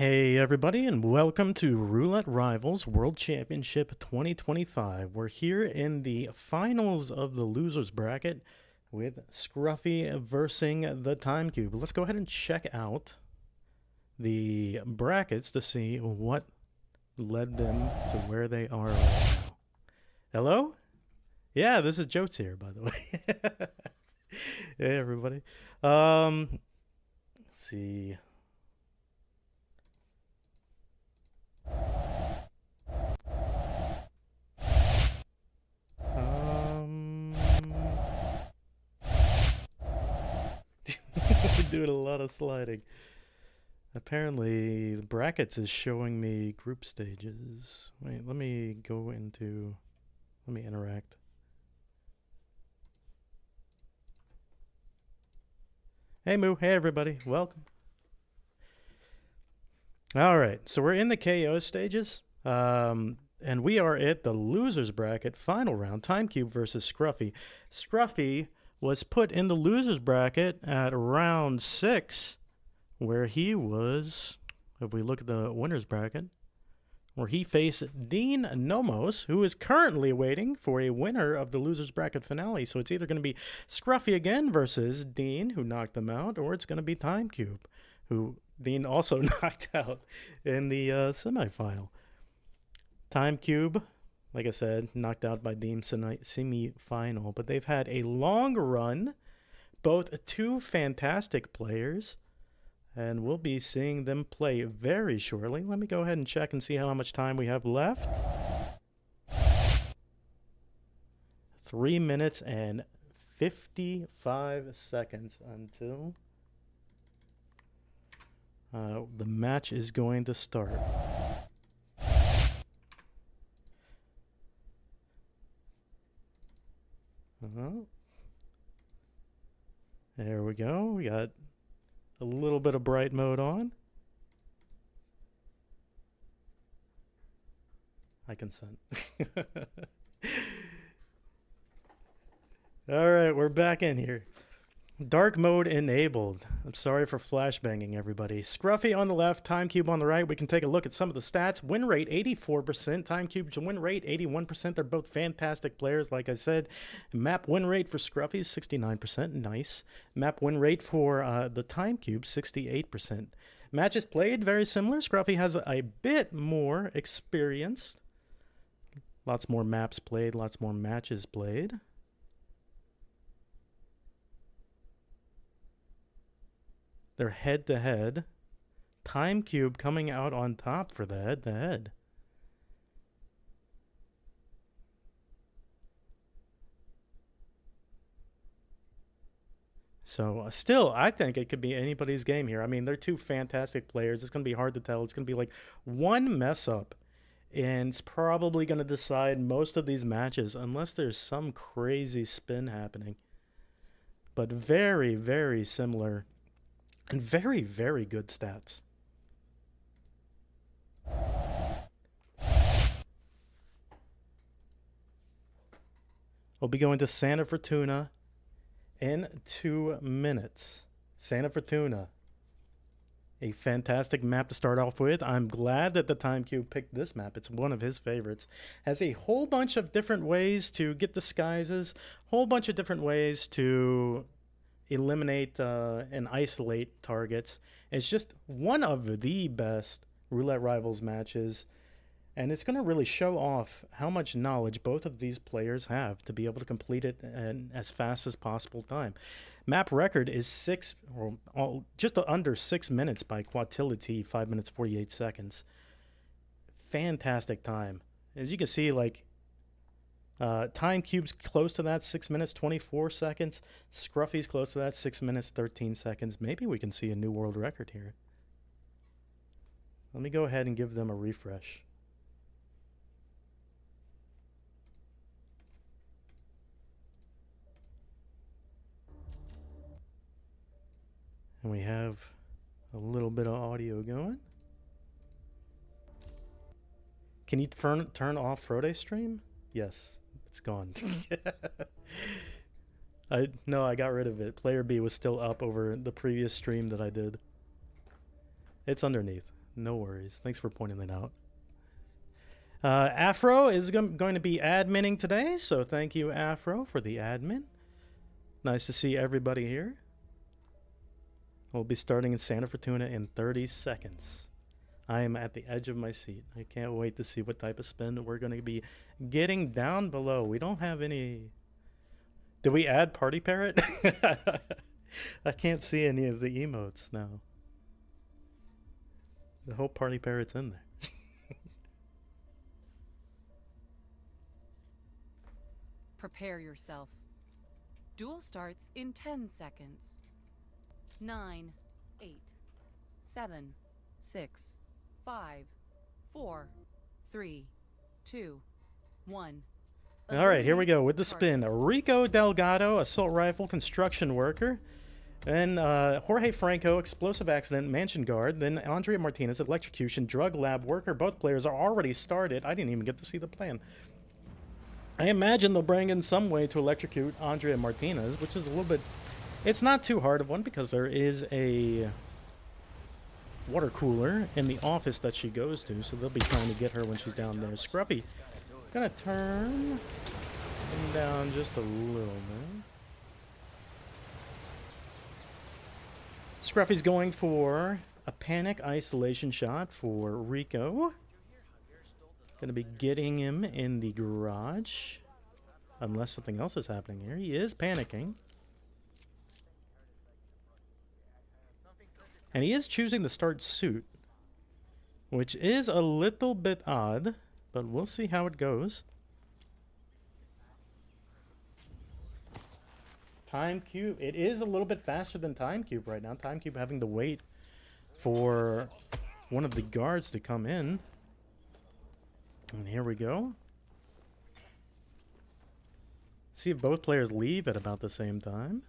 Hey everybody, and welcome to Roulette Rivals World Championship 2025. We're here in the finals of the losers bracket with Scruffy versing the TimeCube. Let's go ahead and check out the brackets to see what led them to where they are right now. Hello? Yeah, this is Joats here, by the way. Hey everybody. Let's see. Doing a lot of sliding. Apparently, the brackets is showing me group stages. Wait, let me go into. Let me interact. Hey Moo, hey everybody, welcome. Alright, so we're in the KO stages. And we are at the losers bracket final round. TimeCube versus Scruffy. Scruffy was put in the losers bracket at round 6, where he was, if we look at the winners bracket, where he faced Dean Nomos, who is currently waiting for a winner of the losers bracket finale. So it's either going to be Scruffy again versus Dean, who knocked them out, or it's going to be TimeCube, who Dean also knocked out in the semifinal. TimeCube, like I said, knocked out by Dean semi-final, but they've had a long run, both two fantastic players, and we'll be seeing them play very shortly. Let me go ahead and check and see how much time we have left. 3 minutes and 55 seconds until the match is going to start. There we go. We got a little bit of bright mode on. I consent. Alright, we're back in here. Dark mode enabled. I'm sorry for flashbanging, everybody. Scruffy on the left, TimeCube on the right. We can take a look at some of the stats. Win rate, 84%. TimeCube's win rate, 81%. They're both fantastic players, like I said. Map win rate for Scruffy is 69%. Nice. Map win rate for the TimeCube, 68%. Matches played, very similar. Scruffy has a bit more experience. Lots more maps played, lots more matches played. They're head-to-head. TimeCube coming out on top for the head-to-head. So still, I think it could be anybody's game here. I mean, they're two fantastic players. It's going to be hard to tell. It's going to be like one mess-up, and it's probably going to decide most of these matches, unless there's some crazy spin happening. But very, very similar. And very, very good stats. We'll be going to Santa Fortuna in 2 minutes. Santa Fortuna. A fantastic map to start off with. I'm glad that the TimeCube picked this map. It's one of his favorites. Has a whole bunch of different ways to get disguises. Whole bunch of different ways to eliminate and isolate targets. It's just one of the best Roulette Rivals matches, and it's going to really show off how much knowledge both of these players have to be able to complete it in as fast as possible time. Map record is just under 6 minutes by Quatility, 5 minutes 48 seconds. Fantastic time. As you can see, like, TimeCube's close to that, 6 minutes 24 seconds. Scruffy's close to that, 6 minutes 13 seconds. Maybe we can see a new world record here. Let me go ahead and give them a refresh. And we have a little bit of audio going. Can you turn off Frode's stream? Yes. It's gone. I got rid of it. Player B was still up over the previous stream that I did. It's underneath. No worries. Thanks for pointing that out. Afro is going to be adminning today, so thank you, Afro, for the admin. Nice to see everybody here. We'll be starting in Santa Fortuna in 30 seconds. I am at the edge of my seat. I can't wait to see what type of spin we're going to be getting down below. We don't have any... Did we add Party Parrot? I can't see any of the emotes now. The whole Party Parrot's in there. Prepare yourself. Duel starts in 10 seconds. 9, 8, 7, 6, 5, 4, 3, 2, 1. All right, here we go with the spin. Rico Delgado, assault rifle construction worker. Then Jorge Franco, explosive accident, mansion guard. Then Andrea Martinez, electrocution, drug lab worker. Both players are already started. I didn't even get to see the plan. I imagine they'll bring in some way to electrocute Andrea Martinez, which is a little bit... It's not too hard of one because there is a water cooler in the office that she goes to, so they'll be trying to get her when she's down there. Scruffy gonna turn him down just a little bit. Scruffy's going for a panic isolation shot for Rico. Gonna be getting him in the garage. Unless something else is happening here. He is panicking. And he is choosing the start suit, which is a little bit odd, but we'll see how it goes. TimeCube, it is a little bit faster than TimeCube right now. TimeCube having to wait for one of the guards to come in. And here we go. See if both players leave at about the same time.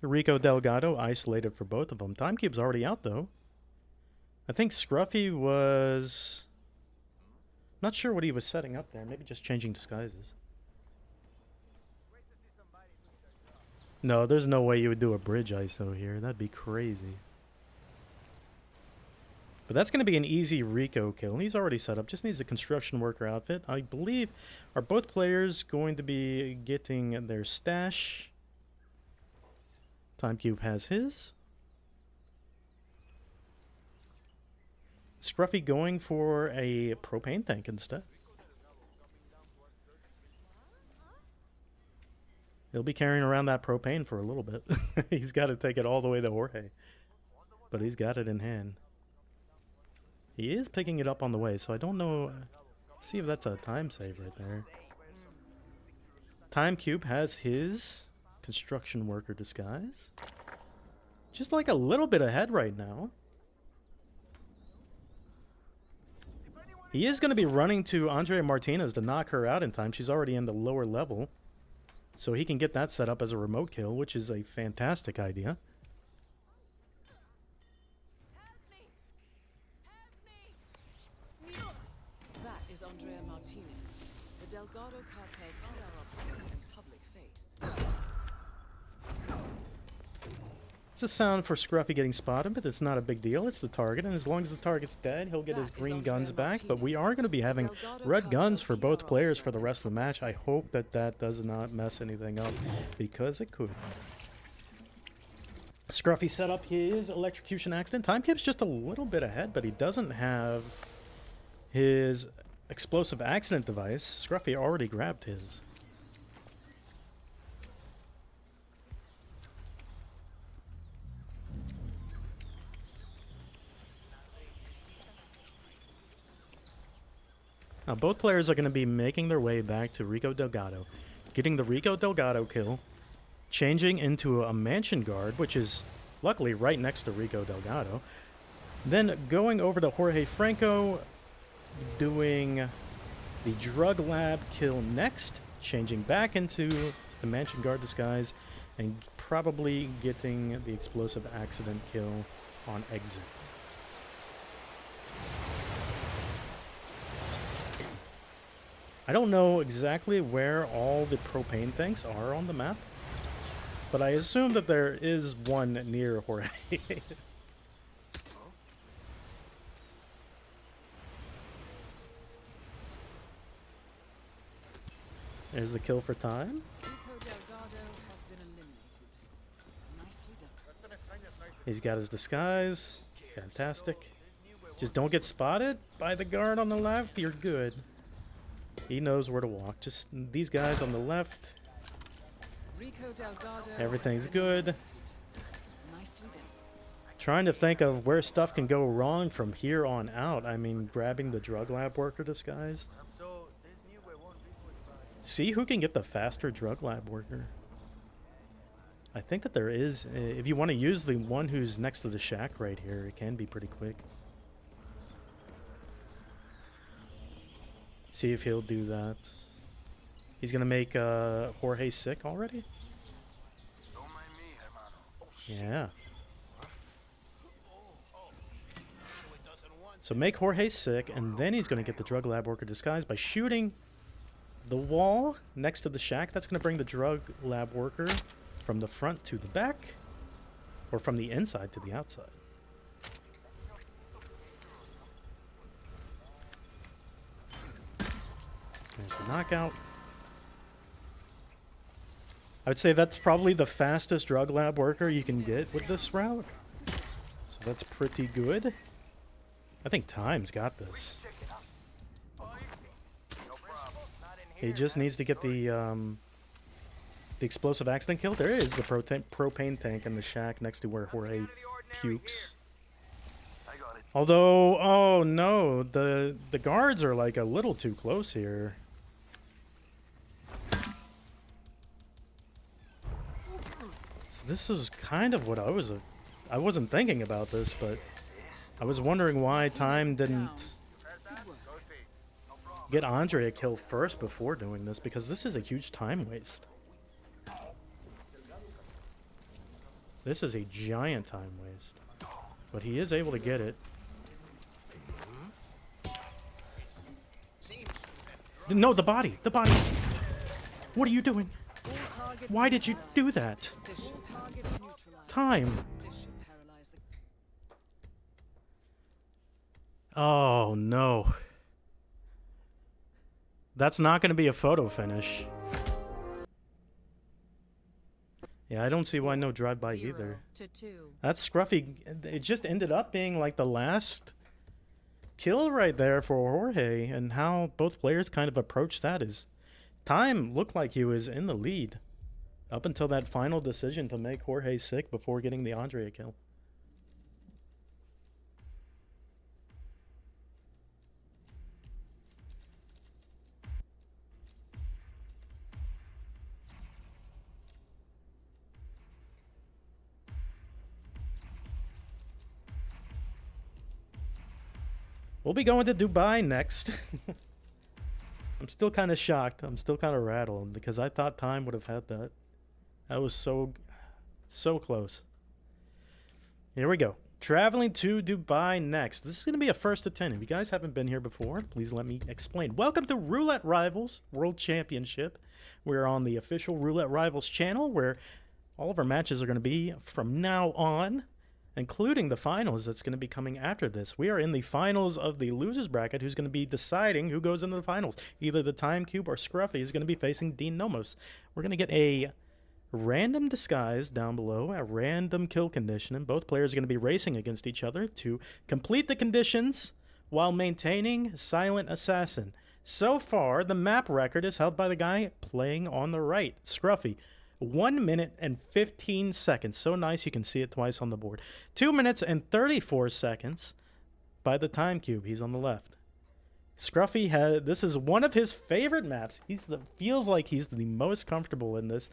Rico Delgado isolated for both of them. TimeCube's already out, though. I think Scruffy was... Not sure what he was setting up there. Maybe just changing disguises. No, there's no way you would do a bridge ISO here. That'd be crazy. But that's going to be an easy Rico kill. He's already set up. Just needs a construction worker outfit. I believe, are both players going to be getting their stash? TimeCube has his. Scruffy going for a propane tank instead. He'll be carrying around that propane for a little bit. He's got to take it all the way to Jorge. But he's got it in hand. He is picking it up on the way, so I don't know. See if that's a time save right there. TimeCube has his construction worker disguise. Just like a little bit ahead right now. He is going to be running to Andrea Martinez to knock her out in time. She's already in the lower level. So he can get that set up as a remote kill, which is a fantastic idea. That is Andrea Martinez, the Delgado cartel PR officer and public face. It's a sound for Scruffy getting spotted, but it's not a big deal. It's the target, and as long as the target's dead, he'll get his green guns back. But we are going to be having red guns for both players for the rest of the match. I hope that that does not mess anything up, because it could. Scruffy set up his electrocution accident. TimeCube's just a little bit ahead, but he doesn't have his explosive accident device. Scruffy already grabbed his. Now both players are going to be making their way back to Rico Delgado, getting the Rico Delgado kill, changing into a mansion guard, which is luckily right next to Rico Delgado, then going over to Jorge Franco, doing the drug lab kill next, changing back into the mansion guard disguise, and probably getting the explosive accident kill on exit. I don't know exactly where all the propane tanks are on the map, but I assume that there is one near Jorge. There's the kill for time. Rico Delgado has been eliminated. Nicely done. He's got his disguise. Fantastic. Just don't get spotted by the guard on the left. You're good. He knows where to walk. Just these guys on the left. Rico Delgado Everything's has been good. eliminated. Nicely done. Trying to think of where stuff can go wrong from here on out. I mean, grabbing the drug lab worker disguise. See who can get the faster drug lab worker. I think that there is. If you want to use the one who's next to the shack right here, it can be pretty quick. See if he'll do that. He's gonna make Jorge sick already? Yeah. So make Jorge sick, and then he's gonna get the drug lab worker disguise by shooting the wall next to the shack. That's gonna bring the drug lab worker from the front to the back, or from the inside to the outside. There's the knockout. I would say that's probably the fastest drug lab worker you can get with this route. So that's pretty good. I think Time's got this. He just needs to get the explosive accident kill. There is the propane tank in the shack next to where Jorge pukes. Although, oh no, the guards are like a little too close here. So this is kind of what I wasn't thinking about this, but I was wondering why Time didn't get Andre a kill first before doing this, because this is a huge time waste. This is a giant time waste. But he is able to get it. No, the body! The body! What are you doing? Why did you do that? Time! Oh, no. That's not going to be a photo finish. Yeah, I don't see why no drive-by either. 0-2. That's Scruffy. It just ended up being like the last kill right there for Jorge, and how both players kind of approached that is Time looked like he was in the lead up until that final decision to make Jorge sick before getting the Andre kill. We'll be going to Dubai next. I'm still kind of shocked. I'm still kind of rattled because I thought Time would have had that. That was so close. Here we go. Traveling to Dubai next. This is going to be a first to 10. If you guys haven't been here before, please let me explain. Welcome to Roulette Rivals World Championship. We're on the official Roulette Rivals channel where all of our matches are going to be from now on, including the finals that's going to be coming after this. We are in the finals of the losers bracket, who's going to be deciding who goes into the finals. Either the TimeCube or Scruffy is going to be facing Dean Nomos. We're going to get a random disguise down below, a random kill condition, and both players are going to be racing against each other to complete the conditions while maintaining Silent Assassin. So far, the map record is held by the guy playing on the right, Scruffy. 1 minute and 15 seconds. So nice you can see it twice on the board. 2 minutes and 34 seconds by the TimeCube. He's on the left. Scruffy had, this is one of his favorite maps. Feels like he's the most comfortable in this.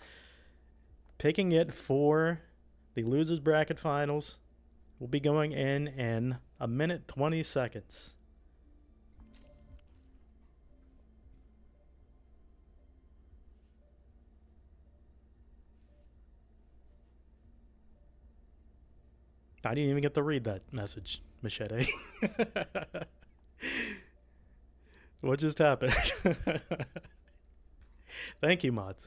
Picking it for the losers bracket finals. We'll be going in 1 minute 20 seconds. I didn't even get to read that message, Machete. What just happened? Thank you, mods.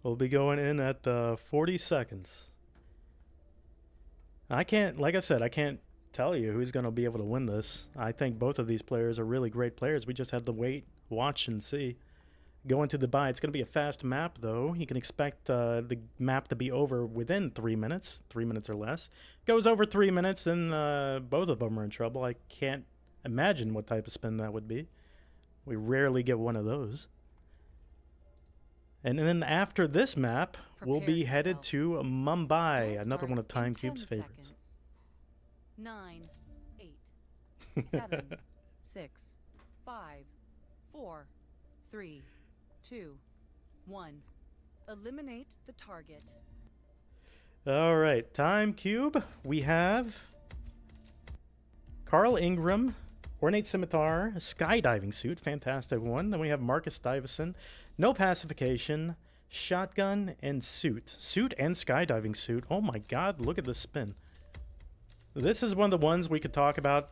We'll be going in at 40 seconds. I can't, like I said, I can't tell you who's going to be able to win this. I think both of these players are really great players. We just have to wait, watch, and see. Going to Dubai, it's going to be a fast map, though. You can expect the map to be over within 3 minutes, 3 minutes or less. Goes over 3 minutes, and both of them are in trouble. I can't imagine what type of spin that would be. We rarely get one of those. And then after this map, we'll be headed to Mumbai, another one of TimeCube's favorites. 9, 8, 7, 6, 5, 4, 3, 2, 1. Eliminate the target. All right, TimeCube. We have Carl Ingram, Ornate Scimitar, Skydiving Suit, fantastic one. Then we have Marcus Stuyvesant, No Pacification, Shotgun, and Suit. Suit and Skydiving Suit. Oh my god, look at this spin. This is one of the ones we could talk about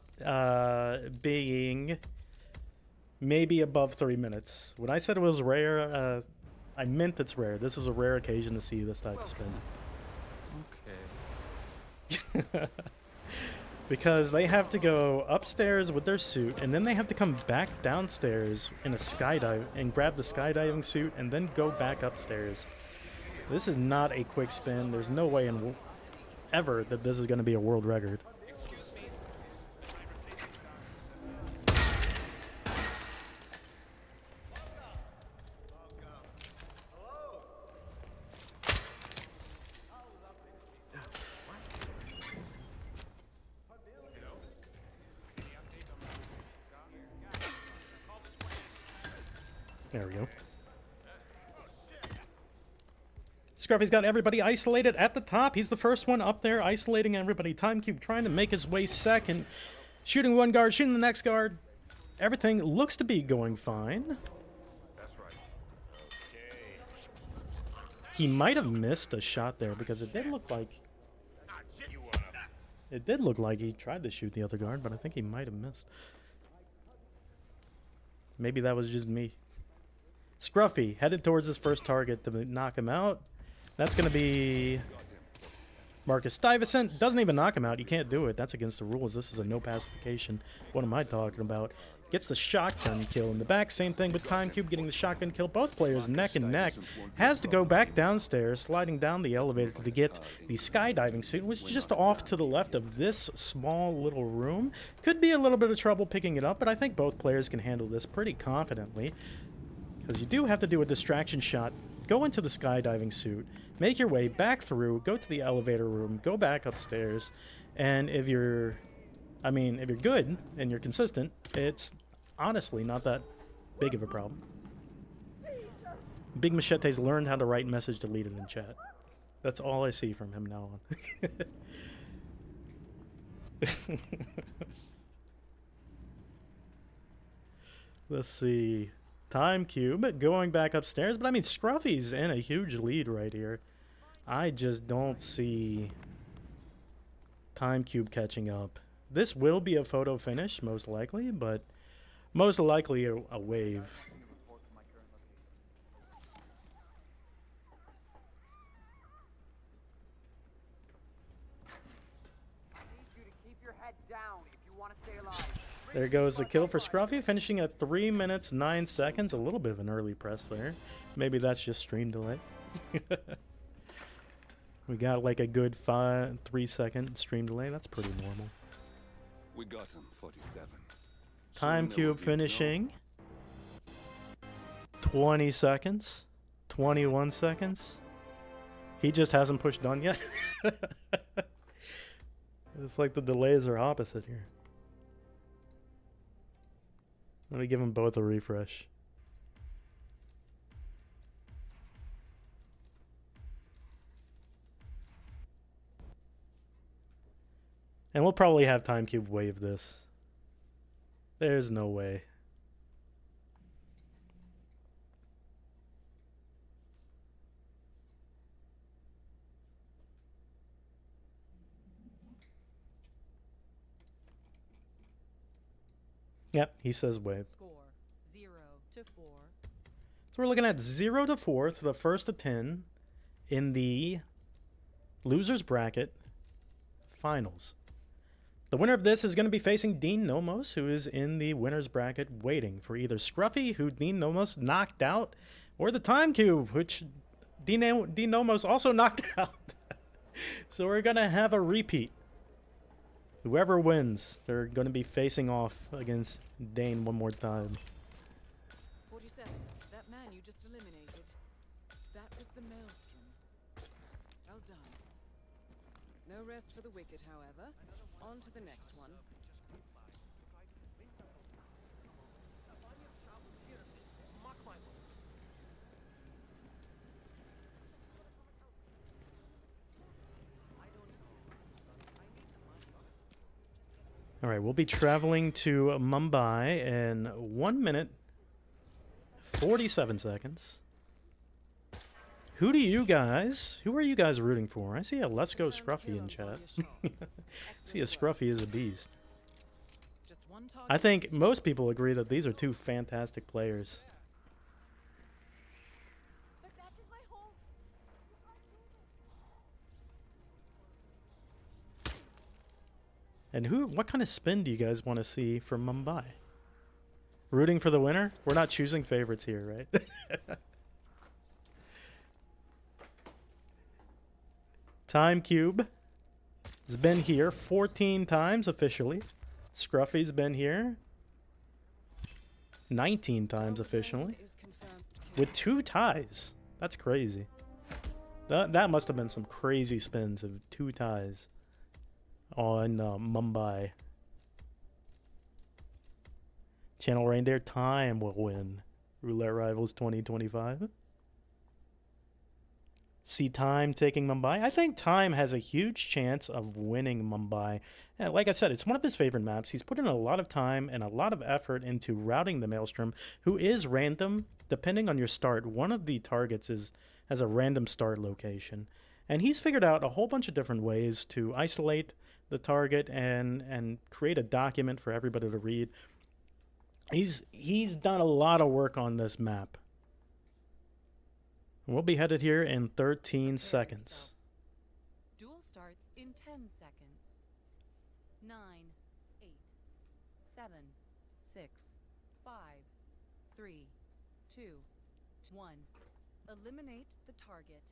being maybe above 3 minutes. When I said it was rare, I meant it's rare. This is a rare occasion to see this type of spin. Okay. Because they have to go upstairs with their suit, and then they have to come back downstairs in a skydive and grab the skydiving suit, and then go back upstairs. This is not a quick spin. There's no way in ever that this is going to be a world record. There we go. Scruffy's got everybody isolated at the top. He's the first one up there, isolating everybody. TimeCube trying to make his way second. Shooting one guard, shooting the next guard. Everything looks to be going fine. That's right. Okay. He might have missed a shot there because it did look like he tried to shoot the other guard, but I think he might have missed. Maybe that was just me. Scruffy headed towards his first target to knock him out. That's going to be Marcus Stuyvesant. Doesn't even knock him out. You can't do it. That's against the rules. This is a no pacification. What am I talking about? Gets the shotgun kill in the back. Same thing with TimeCube getting the shotgun kill. Both players neck and neck. Has to go back downstairs, sliding down the elevator to get the skydiving suit, which is just off to the left of this small little room. Could be a little bit of trouble picking it up, but I think both players can handle this pretty confidently. Because you do have to do a distraction shot, go into the skydiving suit, make your way back through, go to the elevator room, go back upstairs, and if you're good and you're consistent, it's honestly not that big of a problem. Big Machete's learned how to write message deleted in chat. That's all I see from him now on. Let's see. TimeCube going back upstairs, but I mean Scruffy's in a huge lead right here. I just don't see TimeCube catching up. This will be a photo finish, most likely, but most likely a wave. There goes the kill for Scruffy, finishing at 3 minutes 9 seconds. A little bit of an early press there. Maybe that's just stream delay. We got like a good 3 second stream delay. That's pretty normal. We got him, 47. TimeCube finishing 20 seconds, 21 seconds. He just hasn't pushed done yet. It's like the delays are opposite here. Let me give them both a refresh. And we'll probably have TimeCube wave this. There's no way. Yep, he says wave. Score 0-4. So we're looking at 0 to 4th, the first to 10 in the losers bracket finals. The winner of this is going to be facing Dean Nomos, who is in the winner's bracket waiting for either Scruffy, who Dean Nomos knocked out, or the TimeCube, which Dean Nomos also knocked out. So we're going to have a repeat. Whoever wins, they're going to be facing off against Dane one more time. 47. That man you just eliminated. That was the Maelstrom. Well done. No rest for the wicked, however. On to the next one. All right, we'll be traveling to Mumbai in 1 minute, 47 seconds. Who are you guys rooting for? I see a Let's Go Scruffy in chat. See a Scruffy is a beast. Just one I target. think most people agree that these are two fantastic players. But that is my home. And what kind of spin do you guys want to see from Mumbai? Rooting for the winner? We're not choosing favorites here, right? TimeCube has been here 14 times officially. Scruffy's been here 19 times officially, Is confirmed with 2 ties. That's crazy. That must have been some crazy spins of 2 ties on Mumbai. Channel Reindeer, Time will win Roulette Rivals 2025. See Time taking Mumbai. I think Time has a huge chance of winning Mumbai. And like I said, it's one of his favorite maps. He's put in a lot of time and a lot of effort into routing the Maelstrom, who is random depending on your start. One of the targets has a random start location. And he's figured out a whole bunch of different ways to isolate the target and create a document for everybody to read. He's done a lot of work on this map. We'll be headed here in 13 seconds. Duel starts in 10 seconds. 9, 8, 7, 6, 5, 3, 2, 1. Eliminate the target.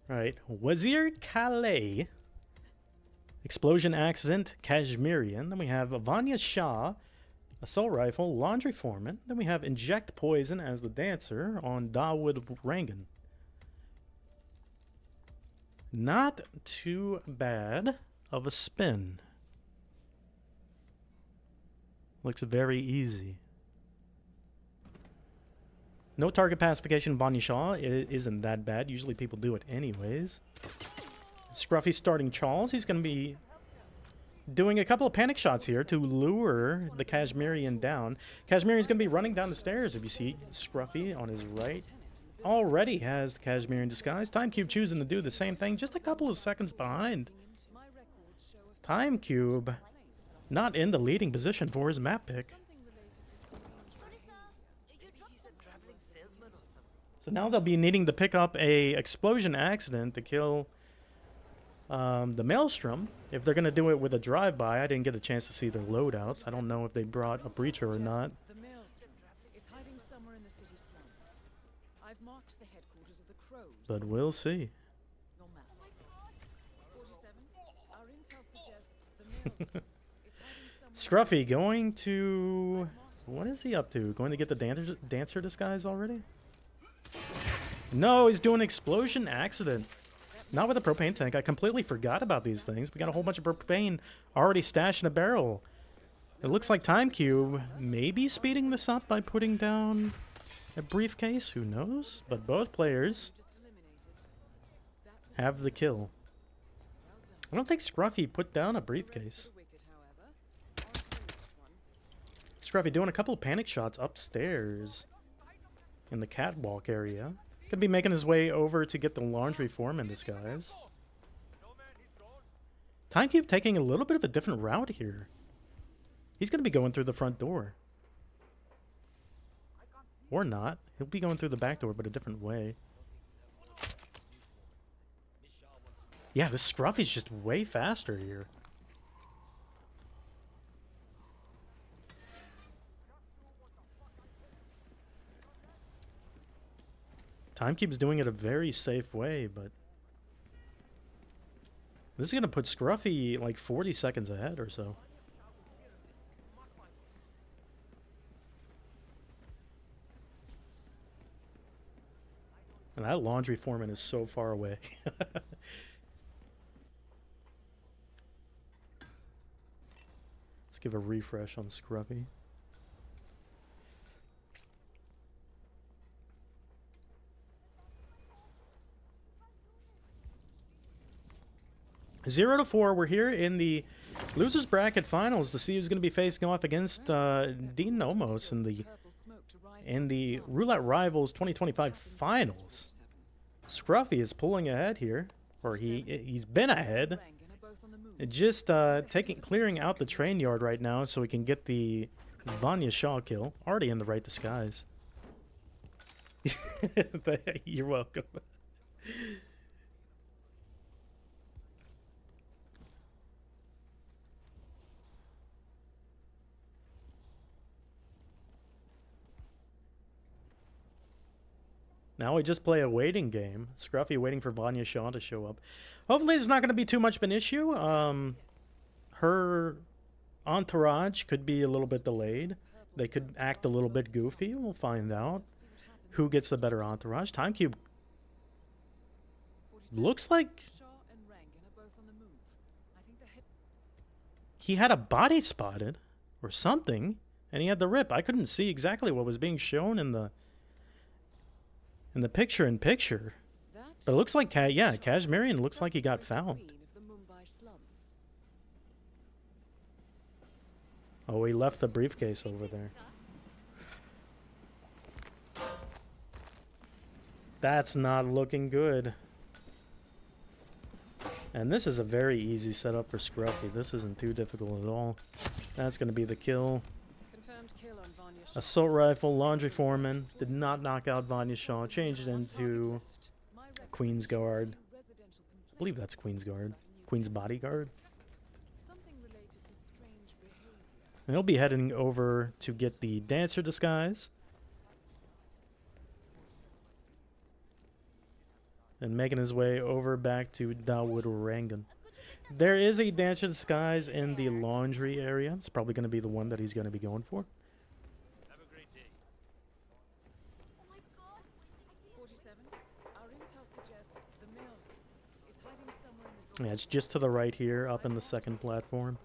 Right. Wazir Calais. Explosion Accident, Kashmirian. Then we have Vanya Shah, Assault Rifle, Laundry Foreman. Then we have Inject Poison as the dancer on Dawood Rangan. Not too bad of a spin. Looks very easy. No target pacification. Vanya Shah isn't that bad. Usually people do it anyways. Scruffy starting Charles. He's going to be doing a couple of panic shots here to lure the Kashmirian down. Kashmirian's going to be running down the stairs. If you see Scruffy on his right, already has the Kashmirian disguise. TimeCube choosing to do the same thing, just a couple of seconds behind. my records show a TimeCube not in the leading position for his map pick. something related to strange So now they'll be needing to pick up a explosion accident to kill the Maelstrom. If they're going to do it with a drive-by, I didn't get a chance to see their loadouts. I don't know if they brought a breacher or not. The Maelstrom is hiding somewhere in the city slums. I've marked the headquarters of the Crows. But we'll see. Your map. 47. Our intel suggests the Maelstrom is hiding somewhere. Scruffy going to... What is he up to? Going to get the dancer disguise already? No, he's doing explosion accident. Not with a propane tank. I completely forgot about these things. We got a whole bunch of propane already stashed in a barrel. It looks like TimeCube may be speeding this up by putting down a briefcase. Who knows? But both players Just eliminated. That was have the kill. I don't think Scruffy put down a briefcase. the wicked, however. On to the next one. Scruffy doing a couple of panic shots upstairs in the catwalk area. Could be making his way over to get the laundry foreman disguise. TimeCube taking a little bit of a different route here. He's going to be going through the front door. Or not. He'll be going through the back door, but a different way. Yeah, this Scruffy's just way faster here. TimeCube's doing it a very safe way, but this is going to put Scruffy like 40 seconds ahead or so. And that laundry foreman is so far away. Let's give a refresh on Scruffy. Zero to 4. We're here in the losers bracket finals to see who's going to be facing off against Dean Nomos in the Roulette Rivals 2025 finals. Scruffy is pulling ahead here, or he's been ahead. Just clearing out the train yard right now so we can get the Vanya Shaw kill. Already in the right disguise. You're welcome. Now we just play a waiting game. Scruffy waiting for Vanya Shaw to show up. Hopefully it's not going to be too much of an issue. Her entourage could be a little bit delayed. They could act a little bit goofy. We'll find out who gets the better entourage. TimeCube looks like he had a body spotted or something, and he had the rip. I couldn't see exactly what was being shown in the picture-in-picture. But it looks like, yeah, Kashmirian looks like he got found. Oh, he left the briefcase over there. That's not looking good. And this is a very easy setup for Scruffy. This isn't too difficult at all. That's going to be the kill. Assault rifle, laundry foreman. Did not knock out Vanya Shaw. Changed it into Queen's Guard. I believe that's Queen's Guard. Queen's Bodyguard. And he'll be heading over to get the Dancer disguise. And making his way over back to Dawood Rangan. There is a Dancer disguise in the laundry area. It's probably going to be the one that he's going to be going for. Yeah, it's just to the right here, up in the second platform.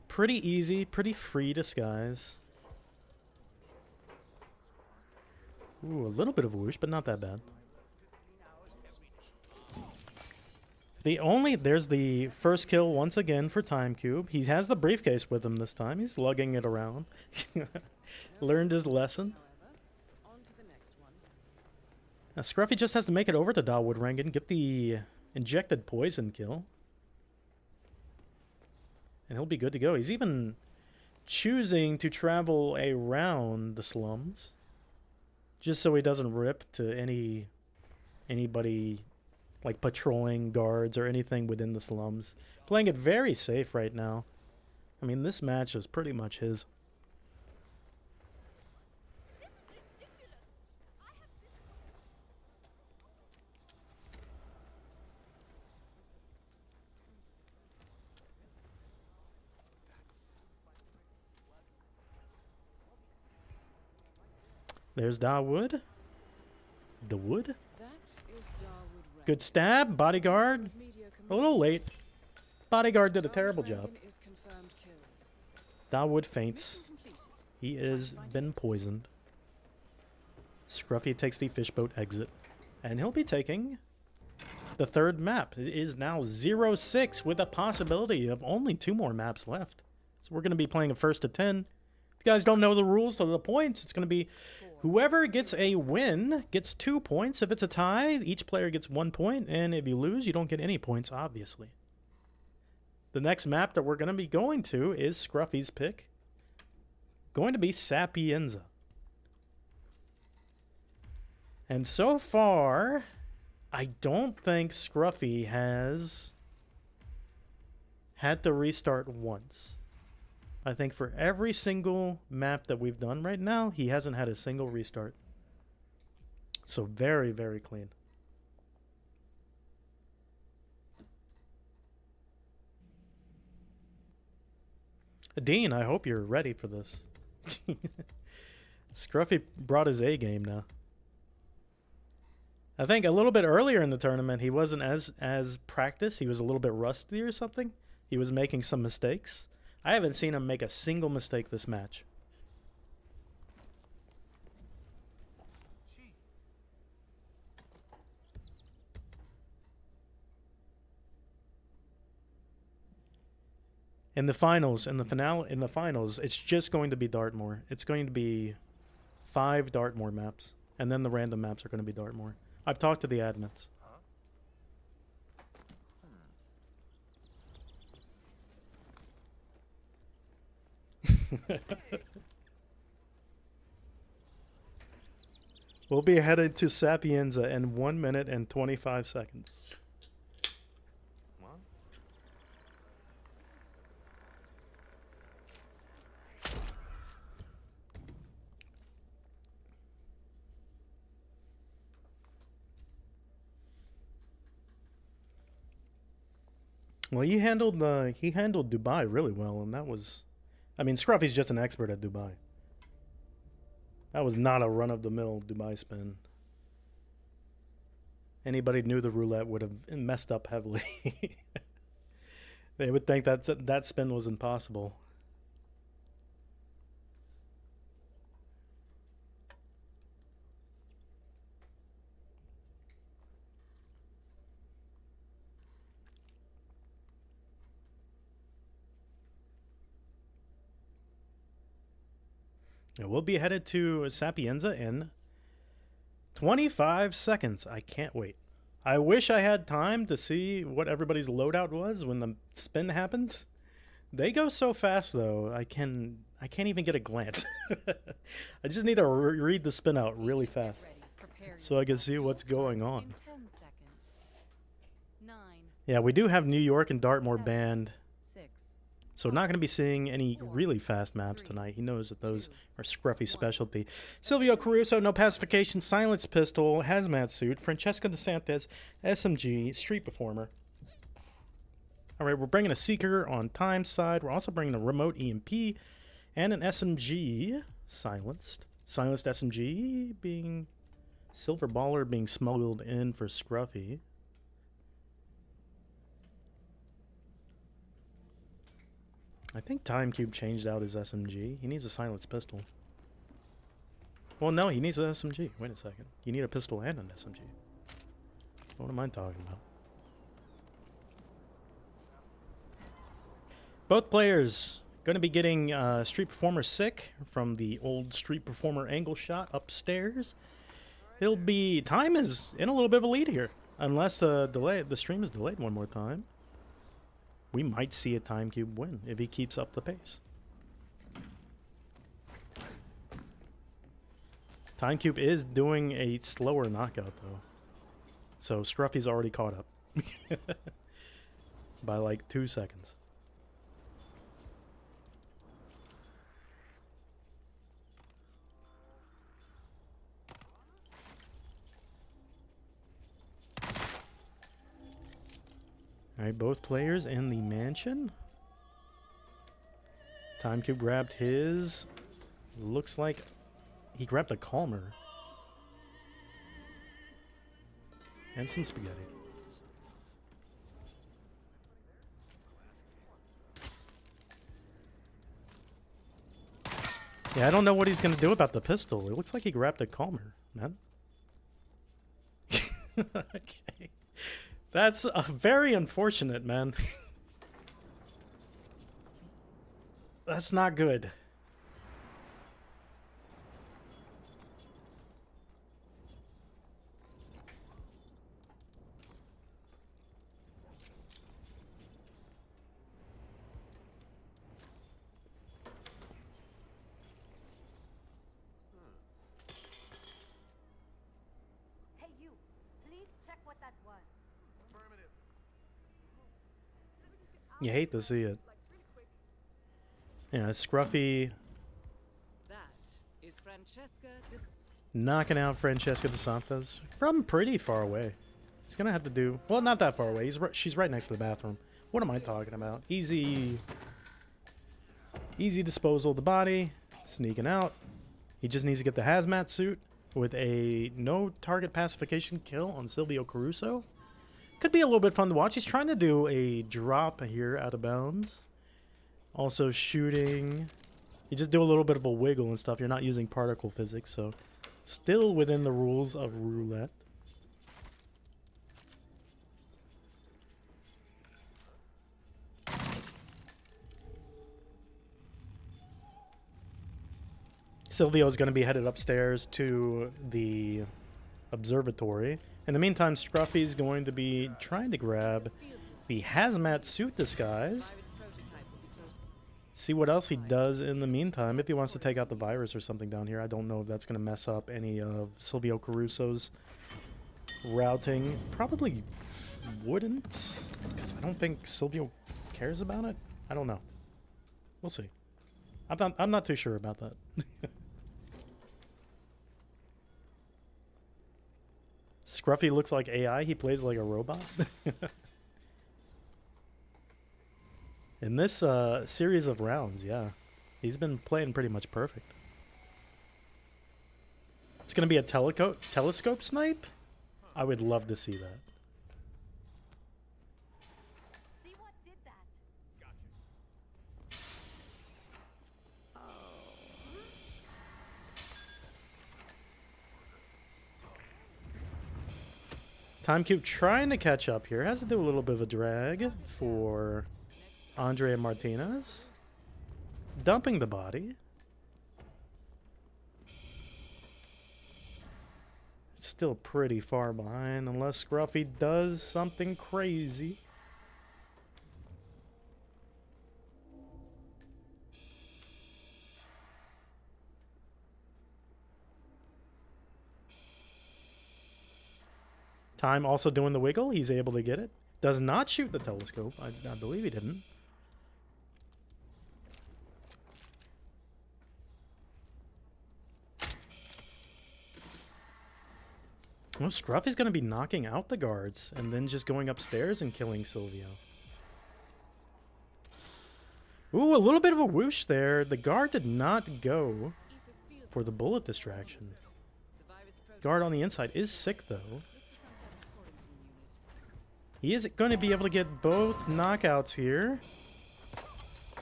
Pretty easy, pretty free disguise. Ooh, a little bit of whoosh, but not that bad. There's the first kill once again for TimeCube. He has the briefcase with him this time. He's lugging it around. Learned his lesson. Now, Scruffy just has to make it over to Dawood Rangan, get the injected poison kill. And he'll be good to go. He's even choosing to travel around the slums. Just so he doesn't rip to anybody like patrolling guards or anything within the slums. Playing it very safe right now. I mean, this match is pretty much his. There's Dawood. Dawood? Good stab. Bodyguard. A little late. Bodyguard did a terrible job. Dawood faints. He is been poisoned. Scruffy takes the fishboat exit. And he'll be taking the third map. It is now 0-6 with a possibility of only 2 more maps left. So we're going to be playing a first to 10. If you guys don't know the rules to the points, it's going to be whoever gets a win gets 2 points. If it's a tie, each player gets 1 point. And if you lose, you don't get any points, obviously. The next map that we're going to be going to is Scruffy's pick. going to be Sapienza. And so far, I don't think Scruffy has had to restart once. I think for every single map that we've done right now, he hasn't had a single restart. So very, very clean. Dean, I hope you're ready for this. Scruffy brought his A game now. I think a little bit earlier in the tournament, he wasn't as practiced. He was a little bit rusty or something. He was making some mistakes. I haven't seen him make a single mistake this match. In the finals, in the finals, it's just going to be Dartmoor. It's going to be 5 Dartmoor maps, and then the random maps are going to be Dartmoor. I've talked to the admins. We'll be headed to Sapienza in 1 minute and 25 seconds. Well, he handled Dubai really well, and that was, I mean, Scruffy's just an expert at Dubai. That was not a run-of-the-mill Dubai spin. Anybody who knew the roulette would have messed up heavily. They would think that spin was impossible. Yeah, we'll be headed to Sapienza in 25 seconds. I can't wait. I wish I had time to see what everybody's loadout was when the spin happens. They go so fast, though. I can't even get a glance. I just need to read the spin out really fast so I can see what's going on. Yeah, we do have New York and Dartmoor banned. So not going to be seeing any really fast maps tonight. He knows that those are Scruffy's specialty. Silvio Caruso, no pacification, silence pistol, hazmat suit, Francesco DeSantis, SMG, street performer. All right, we're bringing a Seeker on Time's side. We're also bringing a remote EMP and an SMG, silenced. Silenced SMG being Silver Baller being smuggled in for Scruffy. I think TimeCube changed out his SMG. He needs a silenced pistol. Well, no, he needs an SMG. Wait a second. You need a pistol and an SMG. What am I talking about? Both players going to be getting Street Performer sick from the old Street Performer angle shot upstairs. Time is in a little bit of a lead here. Unless the stream is delayed one more time. We might see a TimeCube win if he keeps up the pace. TimeCube is doing a slower knockout, though. So Scruffy's already caught up. By like 2 seconds. Alright, both players in the mansion. TimeCube grabbed his. Looks like he grabbed a Calmer. And some spaghetti. Yeah, I don't know what he's going to do about the pistol. It looks like he grabbed a Calmer, man. Okay. That's very unfortunate, man. That's not good. You hate to see it. Yeah, Scruffy That is Francesca knocking out Francesca De Santos from pretty far away. He's gonna have to do well, not that far away. She's right next to the bathroom. What am I talking about? Easy disposal of the body. Sneaking out. He just needs to get the hazmat suit with a no target pacification kill on Silvio Caruso. Could be a little bit fun to watch. He's trying to do a drop here out of bounds. Also shooting. You just do a little bit of a wiggle and stuff. You're not using particle physics, so still within the rules of roulette. Silvio is going to be headed upstairs to the observatory. In the meantime, Scruffy's going to be trying to grab the hazmat suit disguise. See what else he does in the meantime. If he wants to take out the virus or something down here. I don't know if that's going to mess up any of Silvio Caruso's routing. Probably wouldn't, because I don't think Silvio cares about it. I don't know. We'll see. I'm not too sure about that. Scruffy looks like AI. He plays like a robot. In this series of rounds, yeah. He's been playing pretty much perfect. It's going to be a telescope snipe? I would love to see that. See what did that? TimeCube trying to catch up here. Has to do a little bit of a drag for Andrea Martinez. Dumping the body. It's still pretty far behind unless Scruffy does something crazy. Time also doing the wiggle. He's able to get it. Does not shoot the telescope. I believe he didn't. Well, Scruffy's going to be knocking out the guards and then just going upstairs and killing Silvio. Ooh, a little bit of a whoosh there. The guard did not go for the bullet distraction. Guard on the inside is sick, though. He is going to be able to get both knockouts here.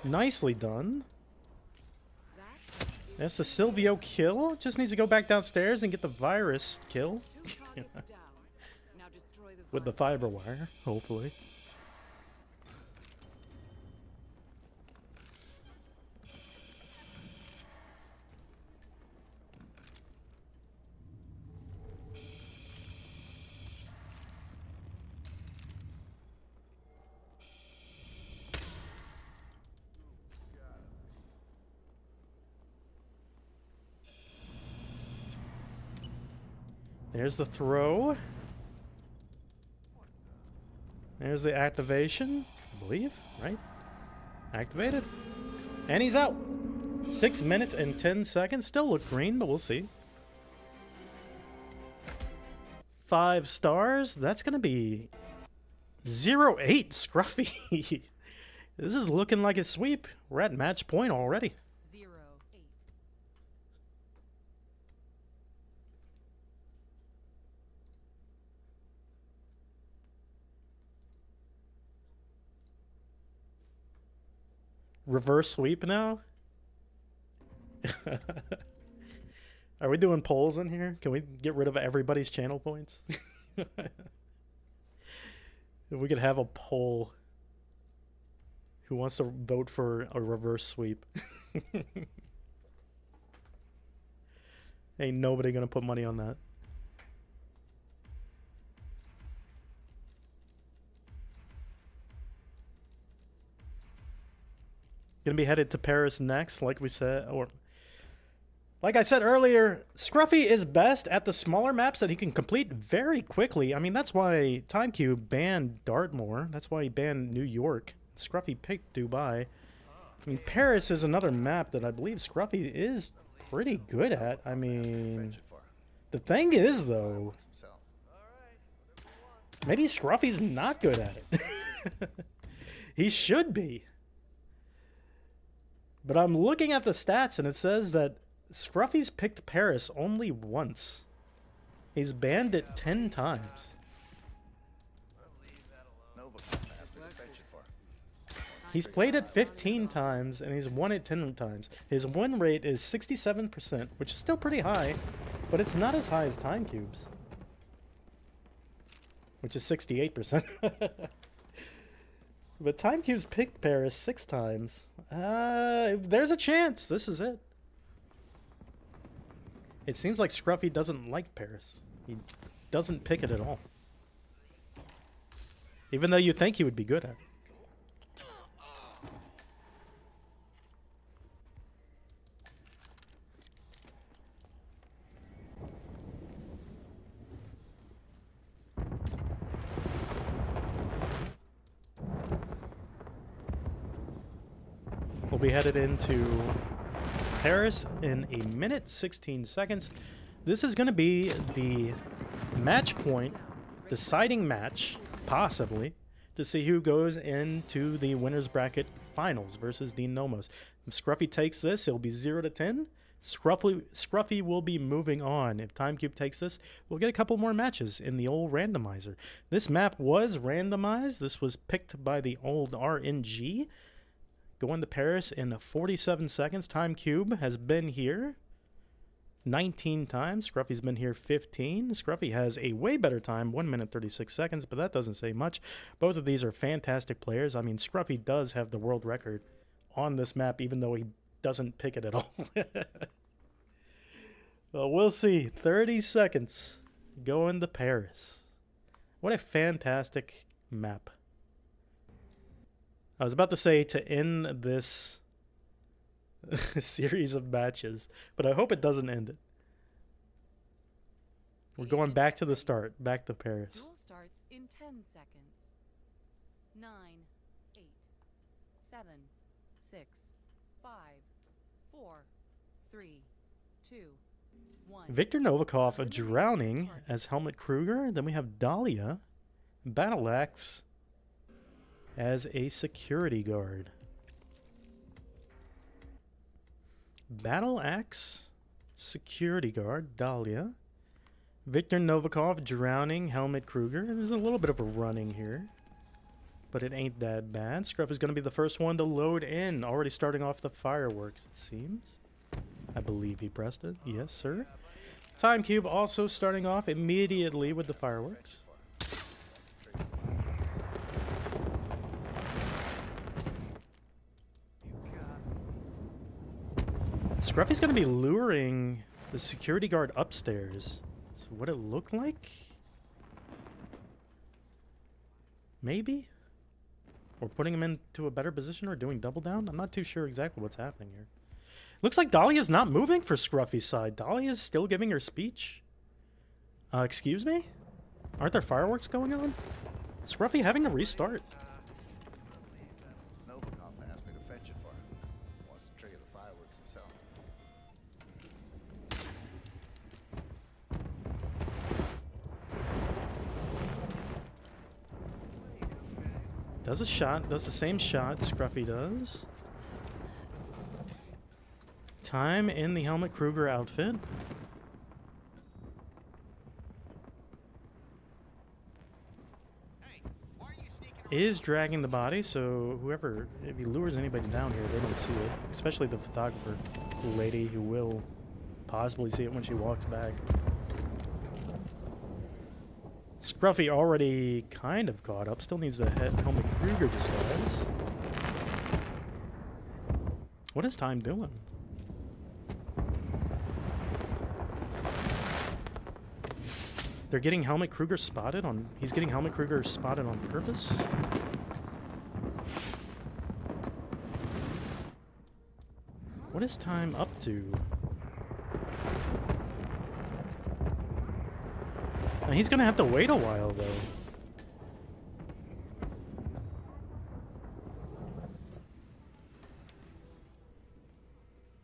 Nicely done. That's the Silvio kill. Just needs to go back downstairs and get the virus kill. With the fiber wire, hopefully. There's the throw. There's the activation, I believe, right? Activated. And he's out. 6 minutes and 10 seconds. Still look green, but we'll see. 5 stars. That's going to be 0-8 Scruffy. This is looking like a sweep. We're at match point already. 0-8. Reverse sweep now? Are we doing polls in here? Can we get rid of everybody's channel points? If we could have a poll. Who wants to vote for a reverse sweep? Ain't nobody gonna put money on that. Gonna be headed to Paris next, like we said, or like I said earlier, Scruffy is best at the smaller maps that he can complete very quickly. I mean, that's why TimeCube banned Dartmoor. That's why he banned New York, Scruffy picked Dubai. I mean, Paris is another map that I believe Scruffy is pretty good at. I mean, the thing is, though, maybe Scruffy's not good at it. He should be. But I'm looking at the stats, and it says that Scruffy's picked Paris only once. He's banned it 10 times. He's played it 15 times, and he's won it 10 times. His win rate is 67%, which is still pretty high, but it's not as high as TimeCube's, which is 68%. But TimeCube's picked Paris 6 times. If there's a chance, this is it. It seems like Scruffy doesn't like Paris. He doesn't pick it at all. Even though you think he would be good at it. We'll be headed into Paris in a minute 16 seconds. This is going to be the match point, deciding match, possibly, to see who goes into the winner's bracket finals versus Dean Nomos. If Scruffy takes this, it'll be 0-10. Scruffy will be moving on. If TimeCube takes this, we'll get a couple more matches in the old randomizer. This map was randomized. This was picked by the old RNG. Going to Paris in 47 seconds. TimeCube has been here 19 times. Scruffy's been here 15. Scruffy has a way better time, 1 minute 36 seconds, but that doesn't say much. Both of these are fantastic players. I mean, Scruffy does have the world record on this map, even though he doesn't pick it at all. Well, we'll see. 30 seconds going to Paris. What a fantastic map. I was about to say to end this series of matches, but I hope it doesn't end it. We're going back to the start, back to Paris. Duel starts in 10 seconds. 9, 8, 7, 6, 5, 4, 3, 2, 1. Victor Novikov drowning as Helmut Kruger. Then we have Dahlia, Battle Axe as a security guard. Battle Axe, security guard, Dahlia. Victor Novikov drowning, Helmut Kruger. There's a little bit of a running here, but it ain't that bad. Scruff is going to be the first one to load in. Already starting off the fireworks, it seems. I believe he pressed it. Yes, sir. TimeCube also starting off immediately with the fireworks. Scruffy's going to be luring the security guard upstairs. So what it look like? Maybe? Or putting him into a better position or doing double down? I'm not too sure exactly what's happening here. Looks like Dahlia's not moving for Scruffy's side. Dahlia's still giving her speech. Excuse me? Aren't there fireworks going on? Scruffy having to restart. Novikov asked me to fetch it for him. Wants to trigger the fireworks himself. Does a shot, does the same shot Scruffy does. Time in the Helmut Kruger outfit. Is dragging the body, so whoever, if he lures anybody down here, they don't see it. Especially the photographer lady, who will possibly see it when she walks back. Scruffy already kind of caught up. Still needs the Helmut Kruger disguise. What is Time doing? They're getting Helmut Kruger spotted on... He's getting Helmut Kruger spotted on purpose? What is Time up to? Now he's gonna have to wait a while, though.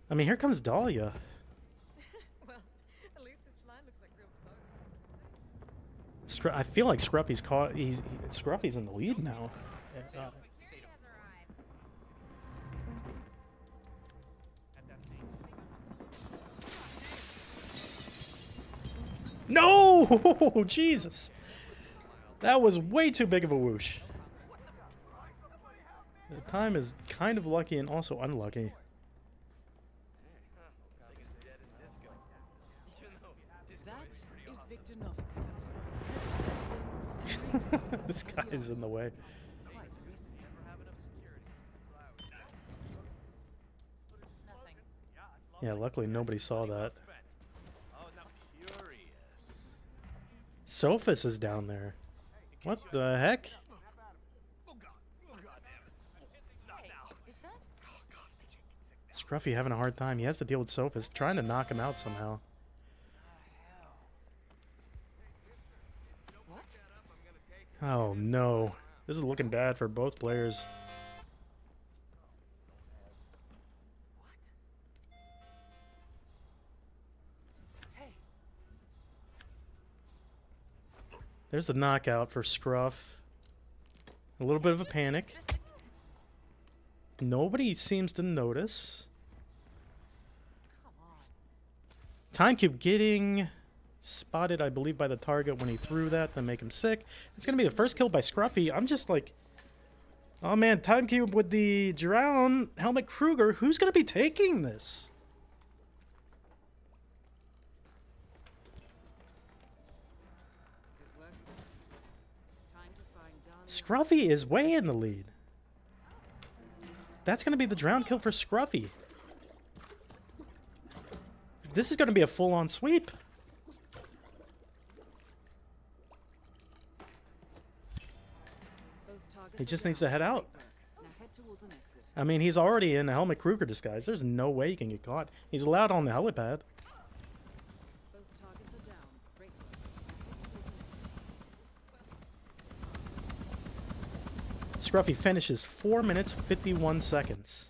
I mean, here comes Dahlia. Well, at least this line looks like real clothes. I feel like Scruffy's caught. Scruffy's in the lead now. No! Jesus. That was way too big of a whoosh. The time is kind of lucky and also unlucky. That is Victor Novikov. This guy is in the way. Quite the risk. Yeah, luckily nobody saw that. Sophus is down there. What the heck? Hey, is that? Scruffy having a hard time. He has to deal with Sophus, trying to knock him out somehow. What? Oh no. This is looking bad for both players. There's the knockout for Scruff. A little bit of a panic. Nobody seems to notice. TimeCube getting spotted, I believe, by the target when he threw that to make him sick. It's going to be the first kill by Scruffy. I'm just like, oh man, TimeCube with the drown, Helmut Kruger. Who's going to be taking this? Good work, folks. Time to find Dahlia. Scruffy is way in the lead. That's going to be the drown kill for Scruffy. This is going to be a full-on sweep. Both targets He are just down. needs to head out. Great work. Now head towards an exit. I mean, he's already in the Helmut Kruger disguise. There's no way he can get caught. He's allowed on the helipad. Both targets are down. Great work. Now head towards an exit. Scruffy finishes 4 minutes, 51 seconds.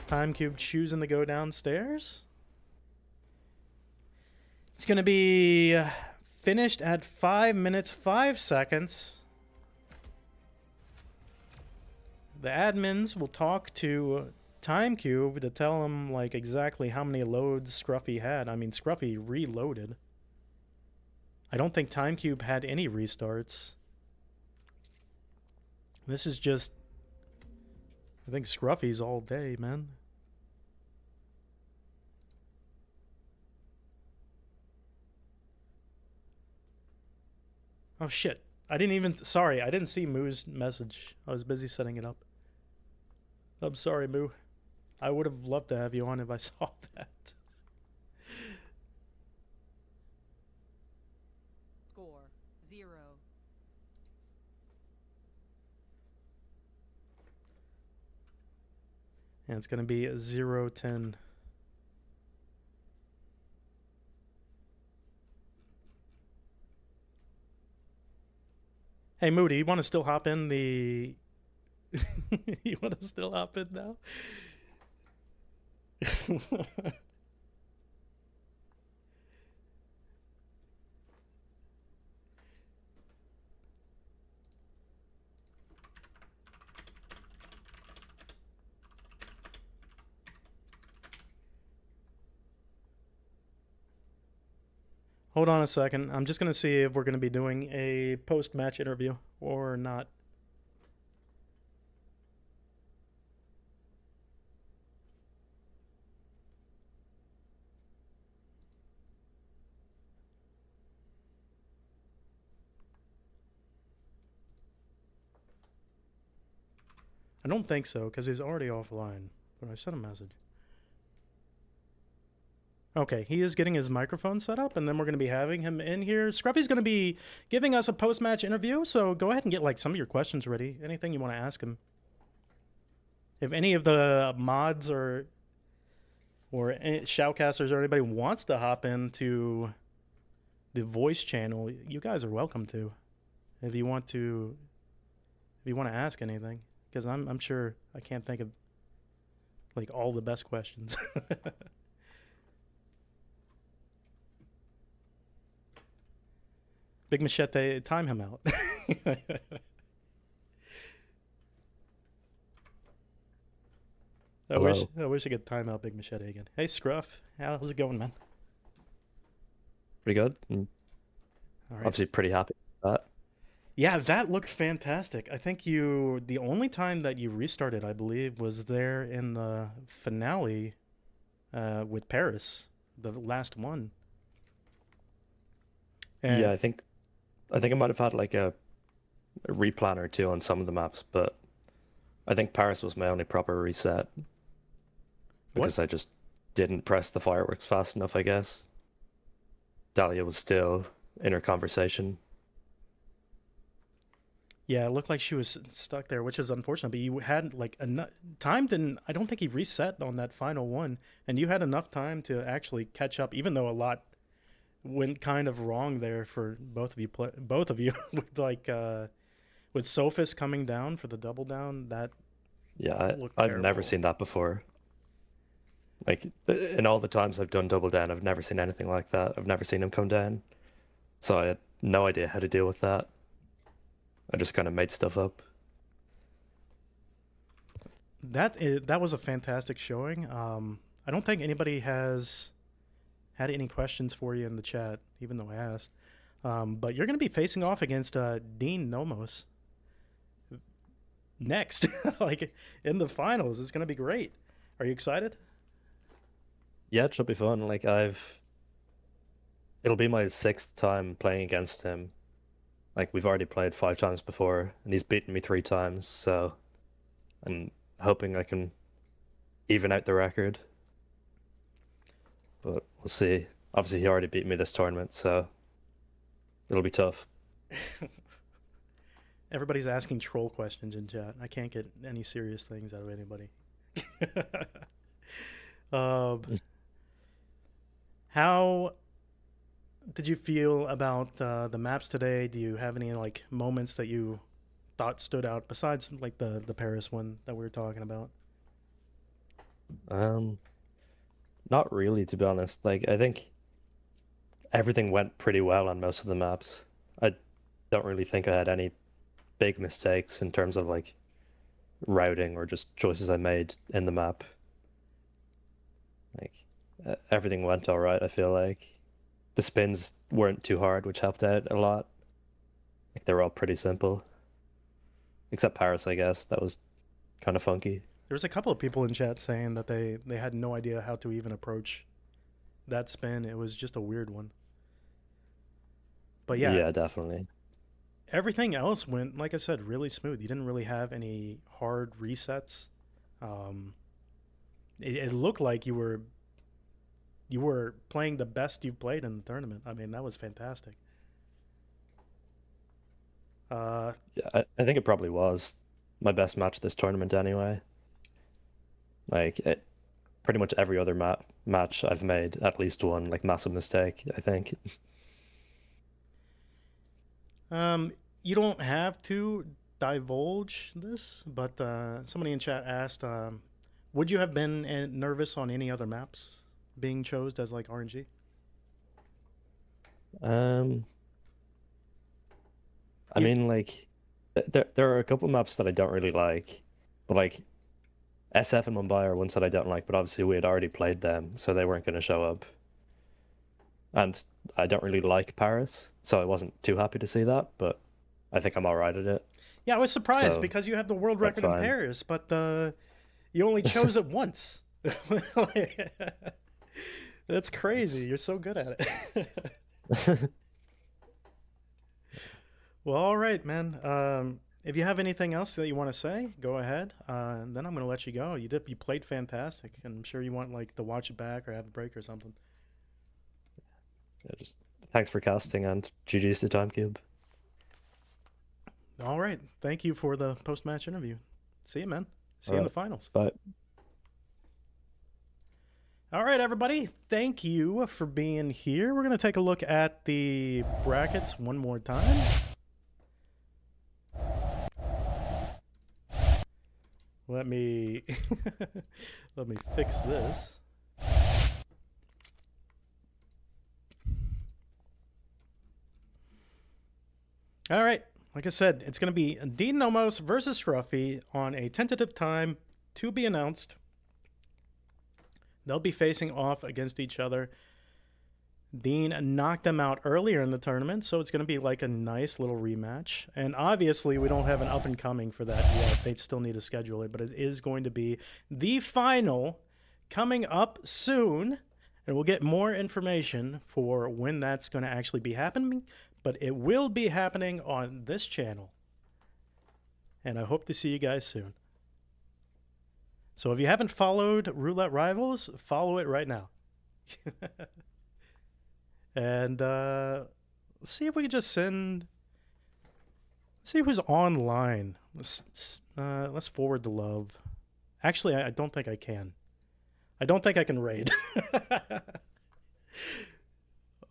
TimeCube choosing to go downstairs. It's going to be finished at 5 minutes, 5 seconds. The admins will talk to TimeCube to tell him like exactly how many loads Scruffy had. I mean, Scruffy reloaded. I don't think TimeCube had any restarts. This is just, I think Scruffy's all day, man. Oh shit. I didn't even, sorry, I didn't see Moo's message. I was busy setting it up. I'm sorry, Moo. I would have loved to have you on if I saw that. Score 0. And it's going to be 0-10. Hey, Moody, you want to still hop in the... you want to still hop in now? Hold on a second. I'm just going to see if we're going to be doing a post-match interview or not. I don't think so, because he's already offline. But I sent a message. Okay, he is getting his microphone set up, and then we're going to be having him in here. Scruffy's going to be giving us a post-match interview, so go ahead and get like some of your questions ready. Anything you want to ask him. If any of the mods or any shoutcasters or anybody wants to hop into the voice channel, you guys are welcome to. If you want to ask anything. Because I'm sure I can't think of like all the best questions. Big Machete, time him out. Hello. I wish I could time out Big Machete again. Hey, Scruff, how's it going, man? Pretty good. And All right. obviously pretty happy with that. Yeah, that looked fantastic. I think the only time that you restarted, I believe, was there in the finale with Paris, the last one. And Yeah, I think I might have had like a replan or two on some of the maps, but I think Paris was my only proper reset because I just didn't press the fireworks fast enough, I guess. Dahlia was still in her conversation. yeah, it looked like she was stuck there, which is unfortunate. But you had like enough time. Didn't I don't think he reset on that final one, and you had enough time to actually catch up, even though a lot went kind of wrong there for both of you. Both of you with like with Sophis coming down for the double down. That Yeah, looked I've terrible. never seen that before. Like in all the times I've done double down, I've never seen anything like that. I've never seen him come down. So I had no idea how to deal with that. I just kind of made stuff up. That was a fantastic showing. I don't think anybody has had any questions for you in the chat, even though I asked. But you're going to be facing off against Dean Nomos next, like in the finals. It's going to be great. Are you excited? Yeah, it should be fun. Like it'll be my 6th time playing against him. Like we've already played 5 times before, and he's beaten me 3 times, so I'm hoping I can even out the record. But we'll see. Obviously, he already beat me this tournament, so it'll be tough. Everybody's asking troll questions in chat. I can't get any serious things out of anybody. How did you feel about the maps today? Do you have any like moments that you thought stood out besides like the Paris one that we were talking about? Not really, to be honest. Like I think everything went pretty well on most of the maps. I don't really think I had any big mistakes in terms of like routing or just choices I made in the map. Like everything went all right, I feel like. The spins weren't too hard, which helped out a lot. Like they were all pretty simple. Except Paris, I guess. That was kind of funky. There was a couple of people in chat saying that they had no idea how to even approach that spin. It was just a weird one. But yeah, Yeah, definitely. everything else went, like I said, really smooth. You didn't really have any hard resets. It looked like you were playing the best you've played in the tournament. I mean, that was fantastic. Yeah, I think it probably was my best match this tournament anyway. Like pretty much every other match I've made at least one like massive mistake, I think. You don't have to divulge this, but somebody in chat asked, would you have been nervous on any other maps being chosen as like RNG? I mean, like, there are a couple maps that I don't really like, but like SF and Mumbai are ones that I don't like, but obviously we had already played them, so they weren't going to show up. And I don't really like Paris, so I wasn't too happy to see that, but I think I'm all right at it. Yeah, I was surprised So, because you have the world that's record in fine. Paris, but you only chose it once. That's crazy. You're so good at it. Well, all right, man. If you have anything else that you want to say, go ahead. And then I'm going to let you go. You played fantastic, and I'm sure you want like to watch it back or have a break or something. Yeah, just thanks for casting and GG's to TimeCube. All right. Thank you for the post-match interview. See you, man. See you in the Alright. finals. Bye. All right, everybody. Thank you for being here. We're going to take a look at the brackets one more time. Let me let me fix this. All right, like I said, it's going to be Dean Nomos versus Scruffy on a tentative time to be announced. They'll be facing off against each other. Dean knocked them out earlier in the tournament, so it's going to be like a nice little rematch. And obviously, we don't have an up and coming for that yet. They still need to schedule it, but it is going to be the final coming up soon. And we'll get more information for when that's going to actually be happening, but it will be happening on this channel. And I hope to see you guys soon. So if you haven't followed Roulette Rivals, follow it right now. And let's see if we can just send. Let's see who's online. Let's forward the love. Actually, I don't think I can. I don't think I can raid.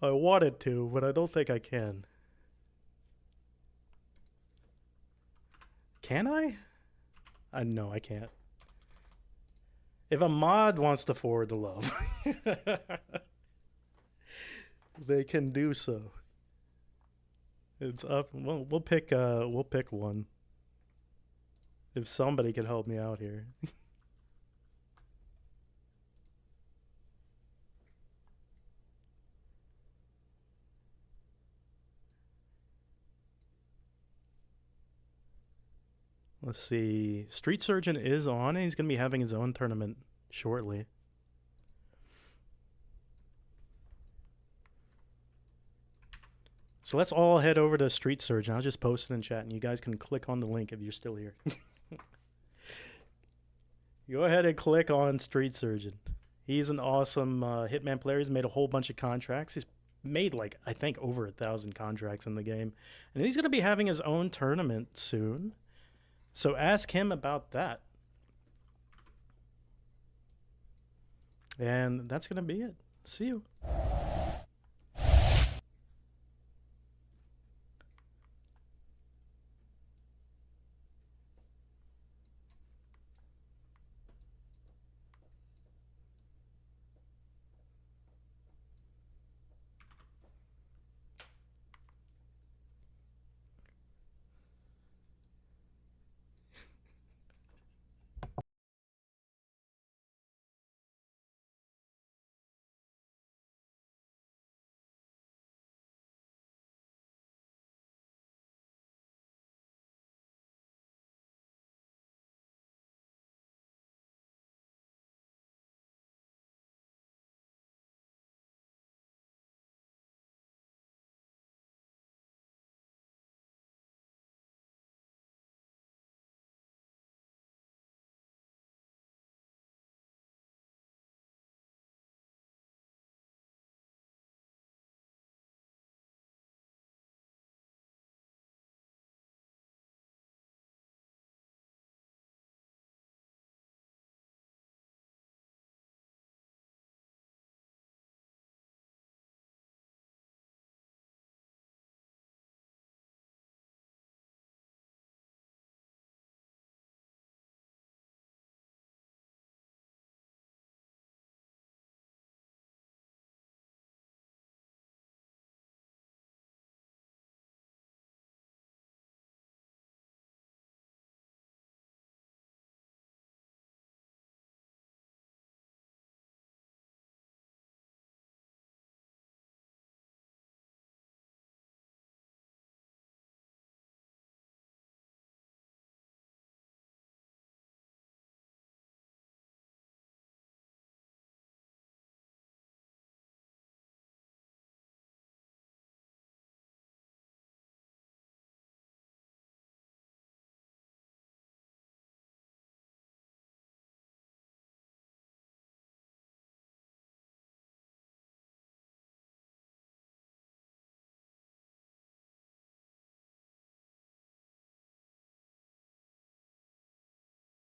I wanted to, but I don't think I can. Can I? No, I can't. If a mod wants to forward the love. They can do so. It's up. Well, we'll pick one. If somebody can help me out here. Let's see. Street Surgeon is on, and he's going to be having his own tournament shortly. So let's all head over to Street Surgeon. I'll just post it in chat, and you guys can click on the link if you're still here. Go ahead and click on Street Surgeon. He's an awesome Hitman player. He's made a whole bunch of contracts. He's made, like, I think over 1,000 contracts in the game. And he's going to be having his own tournament soon. So ask him about that. And that's going to be it. See you.